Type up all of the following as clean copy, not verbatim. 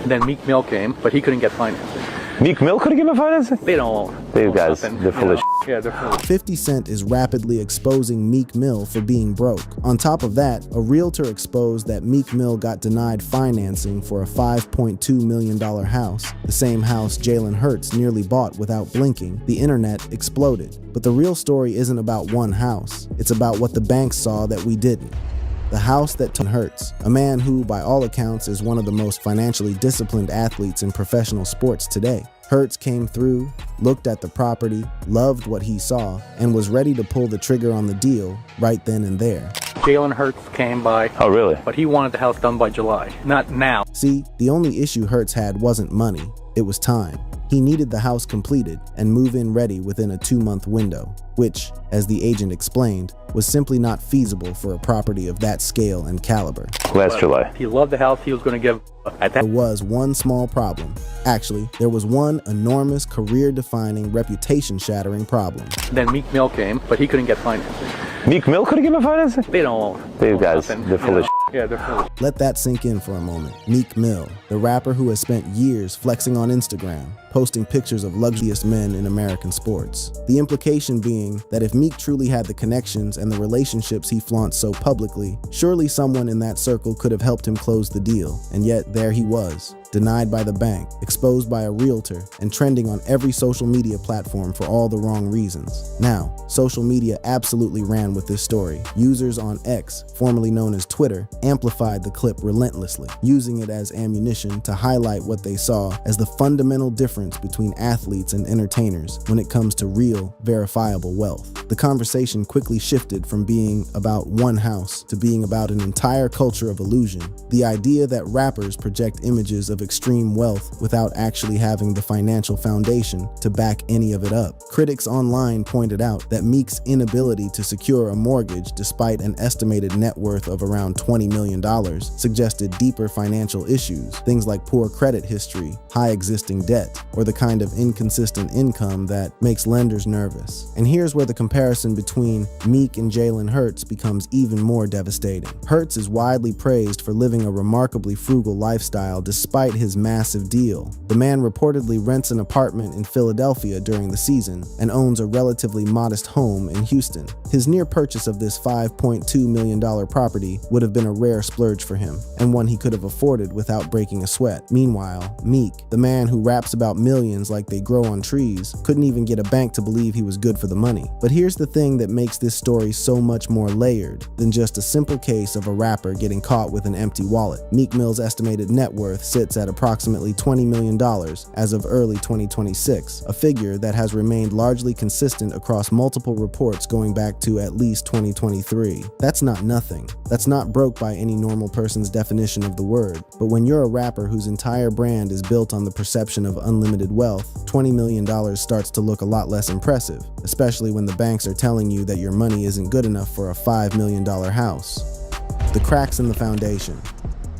And then Meek Mill came, but he couldn't get financing. Meek Mill couldn't give him financing? They don't. These guys, they're full of shit. Yeah, they're full of 50 Cent is rapidly exposing Meek Mill for being broke. On top of that, a realtor exposed that Meek Mill got denied financing for a $5.2 million house, the same house Jalen Hurts nearly bought without blinking. The internet exploded. But the real story isn't about one house. It's about what the banks saw that we didn't. The house that Hurts, a man who, by all accounts, is one of the most financially disciplined athletes in professional sports today. Hurts came through, looked at the property, loved what he saw, and was ready to pull the trigger on the deal right then and there. Jalen Hurts came by. Oh, really? But he wanted the house done by July, not now. See, the only issue Hurts had wasn't money, it was time. He needed the house completed and move-in ready within a 2-month window, which, as the agent explained, was simply not feasible for a property of that scale and caliber. Last July. He loved the house. He was going to give at that. There was one small problem. Actually, there was one enormous career-defining, reputation-shattering problem. Then Meek Mill came, but he couldn't get financing. Meek Mill couldn't give him financing? They don't. These guys, they're full of shit. Yeah, they're full of shit. Let that sink in for a moment. Meek Mill, the rapper who has spent years flexing on Instagram, posting pictures of luxurious men in American sports. The implication being that if Meek truly had the connections and the relationships he flaunts so publicly, surely someone in that circle could have helped him close the deal. And yet there he was, denied by the bank, exposed by a realtor, and trending on every social media platform for all the wrong reasons. Now, social media absolutely ran with this story. Users on X, formerly known as Twitter, amplified the clip relentlessly, using it as ammunition to highlight what they saw as the fundamental difference between athletes and entertainers when it comes to real, verifiable wealth. The conversation quickly shifted from being about one house to being about an entire culture of illusion. The idea that rappers project images of extreme wealth without actually having the financial foundation to back any of it up. Critics online pointed out that Meek's inability to secure a mortgage despite an estimated net worth of around $20 million suggested deeper financial issues, things like poor credit history, high existing debt, or the kind of inconsistent income that makes lenders nervous. And here's where the comparison between Meek and Jalen Hurts becomes even more devastating. Hurts is widely praised for living a remarkably frugal lifestyle despite his massive deal. The man reportedly rents an apartment in Philadelphia during the season and owns a relatively modest home in Houston. His near purchase of this $5.2 million property would have been a rare splurge for him, and one he could have afforded without breaking a sweat. Meanwhile, Meek, the man who raps about millions like they grow on trees, couldn't even get a bank to believe he was good for the money. But here's the thing that makes this story so much more layered than just a simple case of a rapper getting caught with an empty wallet. Meek Mill's estimated net worth sits at approximately $20 million as of early 2026, a figure that has remained largely consistent across multiple reports going back to at least 2023. That's not nothing. That's not broke by any normal person's definition of the word. But when you're a rapper whose entire brand is built on the perception of unlimited wealth, $20 million starts to look a lot less impressive, especially when the banks are telling you that your money isn't good enough for a $5 million house. The cracks in the foundation.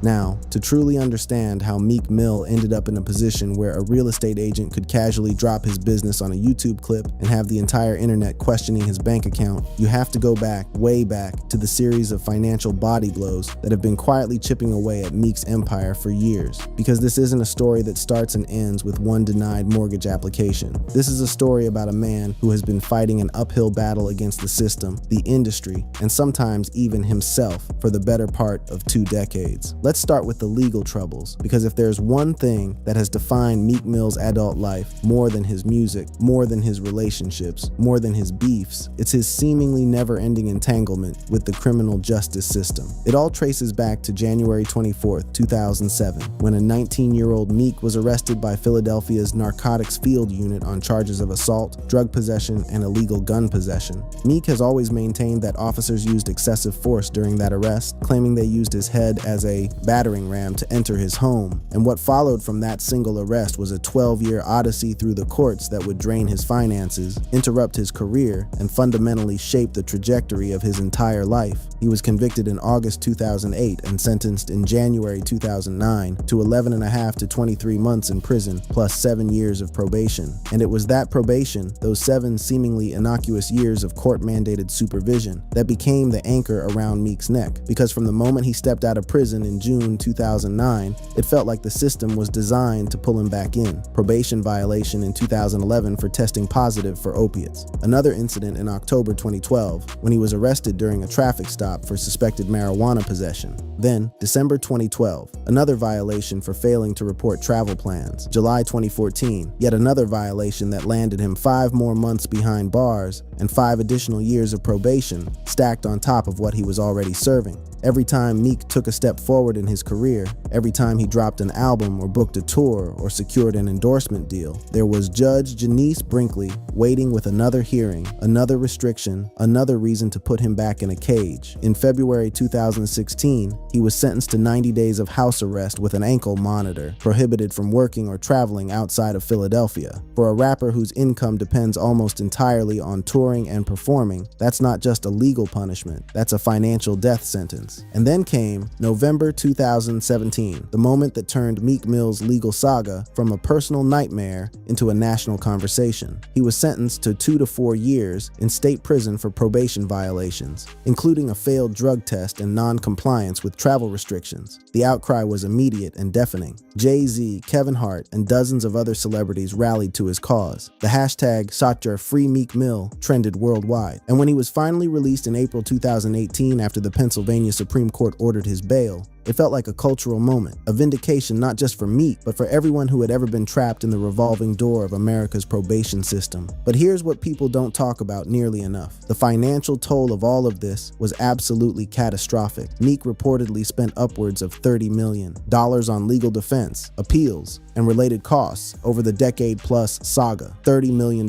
Now, to truly understand how Meek Mill ended up in a position where a real estate agent could casually drop his business on a YouTube clip and have the entire internet questioning his bank account, you have to go back, way back, to the series of financial body blows that have been quietly chipping away at Meek's empire for years. Because this isn't a story that starts and ends with one denied mortgage application. This is a story about a man who has been fighting an uphill battle against the system, the industry, and sometimes even himself for the better part of 2 decades. Let's start with the legal troubles, because if there's one thing that has defined Meek Mill's adult life more than his music, more than his relationships, more than his beefs, it's his seemingly never-ending entanglement with the criminal justice system. It all traces back to January 24th, 2007, when a 19-year-old Meek was arrested by Philadelphia's Narcotics Field Unit on charges of assault, drug possession, and illegal gun possession. Meek has always maintained that officers used excessive force during that arrest, claiming they used his head as a battering ram to enter his home, and what followed from that single arrest was a 12-year odyssey through the courts that would drain his finances, interrupt his career, and fundamentally shape the trajectory of his entire life. He was convicted in August 2008 and sentenced in January 2009 to 11.5 to 23 months in prison plus 7 years of probation. And it was that probation, those 7 seemingly innocuous years of court-mandated supervision, that became the anchor around Meek's neck, because from the moment he stepped out of prison in June June 2009, it felt like the system was designed to pull him back in. Probation violation in 2011 for testing positive for opiates. Another incident in October 2012 when he was arrested during a traffic stop for suspected marijuana possession. Then, December 2012, another violation for failing to report travel plans. July 2014, yet another violation that landed him 5 more months behind bars and 5 additional years of probation stacked on top of what he was already serving. Every time Meek took a step forward in his career, every time he dropped an album or booked a tour or secured an endorsement deal, there was Judge Janice Brinkley waiting with another hearing, another restriction, another reason to put him back in a cage. In February 2016, he was sentenced to 90 days of house arrest with an ankle monitor, prohibited from working or traveling outside of Philadelphia. For a rapper whose income depends almost entirely on touring and performing, that's not just a legal punishment, that's a financial death sentence. And then came November 2017, the moment that turned Meek Mill's legal saga from a personal nightmare into a national conversation. He was sentenced to 2 to 4 years in state prison for probation violations, including a failed drug test and non-compliance with travel restrictions. The outcry was immediate and deafening. Jay-Z, Kevin Hart, and dozens of other celebrities rallied to his cause. The hashtag #SotYourFreeMeekMill trended worldwide. And when he was finally released in April 2018 after the Pennsylvania Supreme Court ordered his bail, it felt like a cultural moment, a vindication not just for Meek, but for everyone who had ever been trapped in the revolving door of America's probation system. But here's what people don't talk about nearly enough. The financial toll of all of this was absolutely catastrophic. Meek reportedly spent upwards of $30 million on legal defense, appeals, and related costs over the decade-plus saga. $30 million.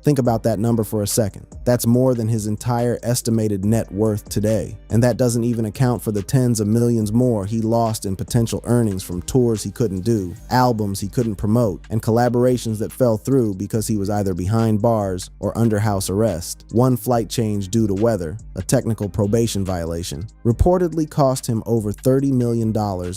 Think about that number for a second. That's more than his entire estimated net worth today. And that doesn't even account for the tens of millions more he lost in potential earnings from tours he couldn't do, albums he couldn't promote, and collaborations that fell through because he was either behind bars or under house arrest. One flight change due to weather, a technical probation violation, reportedly cost him over $30 million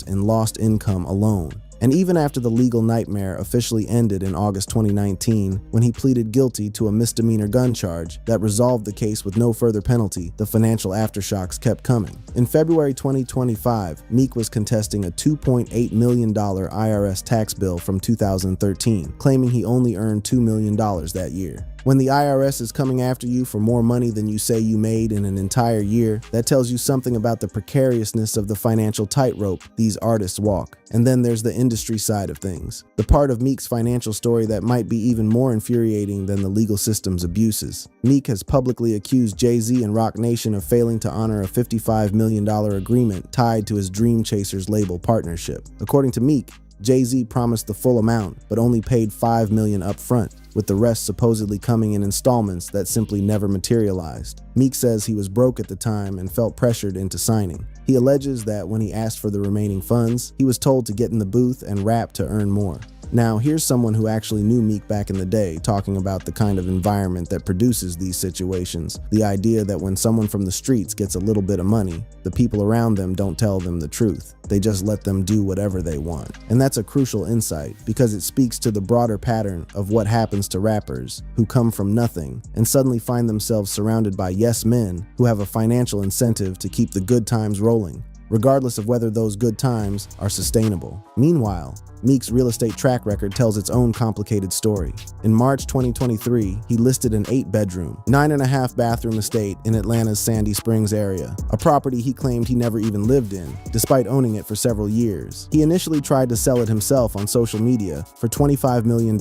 in lost income alone. And even after the legal nightmare officially ended in August 2019, when he pleaded guilty to a misdemeanor gun charge that resolved the case with no further penalty, the financial aftershocks kept coming. In February 2025, Meek was contesting a $2.8 million IRS tax bill from 2013, claiming he only earned $2 million that year. When the IRS is coming after you for more money than you say you made in an entire year, that tells you something about the precariousness of the financial tightrope these artists walk. And then there's the industry side of things, the part of Meek's financial story that might be even more infuriating than the legal system's abuses. Meek has publicly accused Jay-Z and Roc Nation of failing to honor a $55 million agreement tied to his Dream Chasers label partnership. According to Meek, Jay-Z promised the full amount, but only paid $5 million up front, with the rest supposedly coming in installments that simply never materialized. Meek says he was broke at the time and felt pressured into signing. He alleges that when he asked for the remaining funds, he was told to get in the booth and rap to earn more. Now, here's someone who actually knew Meek back in the day talking about the kind of environment that produces these situations. The idea that when someone from the streets gets a little bit of money, the people around them don't tell them the truth. They just let them do whatever they want. And that's a crucial insight because it speaks to the broader pattern of what happens to rappers who come from nothing and suddenly find themselves surrounded by yes men who have a financial incentive to keep the good times rolling, regardless of whether those good times are sustainable. Meanwhile, Meek's real estate track record tells its own complicated story. In March 2023, he listed an 8-bedroom, 9.5 bathroom estate in Atlanta's Sandy Springs area, a property he claimed he never even lived in, despite owning it for several years. He initially tried to sell it himself on social media for $25 million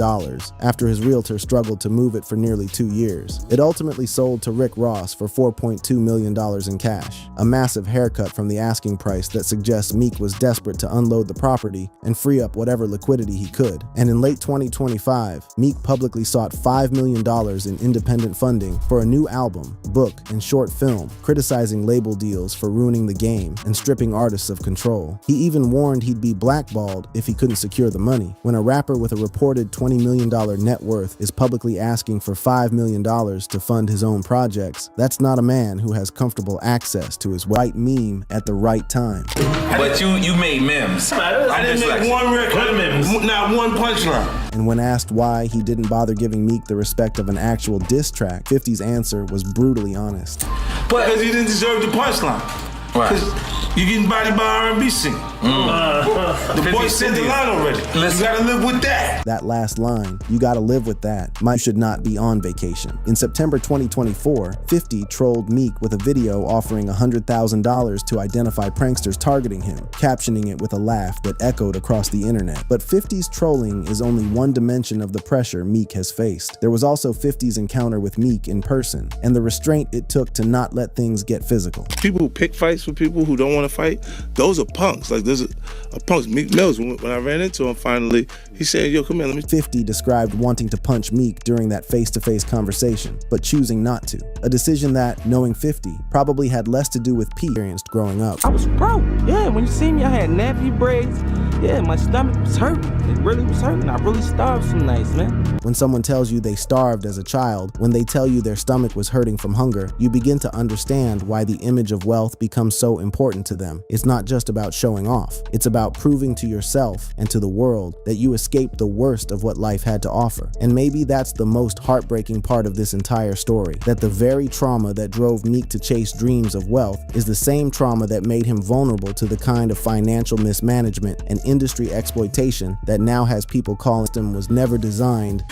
after his realtor struggled to move it for nearly 2 years. It ultimately sold to Rick Ross for $4.2 million in cash, a massive haircut from the asking price that suggests Meek was desperate to unload the property and free up whatever liquidity he could. And in late 2025, Meek publicly sought $5 million in independent funding for a new album, book, and short film, criticizing label deals for ruining the game and stripping artists of control. He even warned he'd be blackballed if he couldn't secure the money. When a rapper with a reported $20 million net worth is publicly asking for $5 million to fund his own projects, that's not a man who has comfortable access to his white meme at the right time. But you made memes. I didn't make one record, not one punchline. And when asked why he didn't bother giving Meek the respect of an actual diss track, 50's answer was brutally honest. Because he didn't deserve the punchline. Right. Because you're getting bodied by R&B singing. The boy said the line already. You gotta live with that. That last line, you gotta live with that, might should not be on vacation. In September 2024, 50 trolled Meek with a video offering $100,000 to identify pranksters targeting him, captioning it with a laugh that echoed across the internet. But 50's trolling is only one dimension of the pressure Meek has faced. There was also 50's encounter with Meek in person, and the restraint it took to not let things get physical. People who pick fights with people who don't want to fight, those are punks. Like there's a punks. Meek Mills, when I ran into him finally, he said, yo, come here, let me. 50 described wanting to punch Meek during that face-to-face conversation, but choosing not to. A decision that, knowing 50, probably had less to do with P experienced growing up. I was broke. Yeah, when you see me, I had nappy braids. Yeah, my stomach was hurting. It really was hurting. I really starved some nights, man. When someone tells you they starved as a child, when they tell you their stomach was hurting from hunger, you begin to understand why the image of wealth becomes so important to them. It's not just about showing off. It's about proving to yourself and to the world that you escaped the worst of what life had to offer. And maybe that's the most heartbreaking part of this entire story, that the very trauma that drove Meek to chase dreams of wealth is the same trauma that made him vulnerable to the kind of financial mismanagement and industry exploitation that now has people calling him was never designed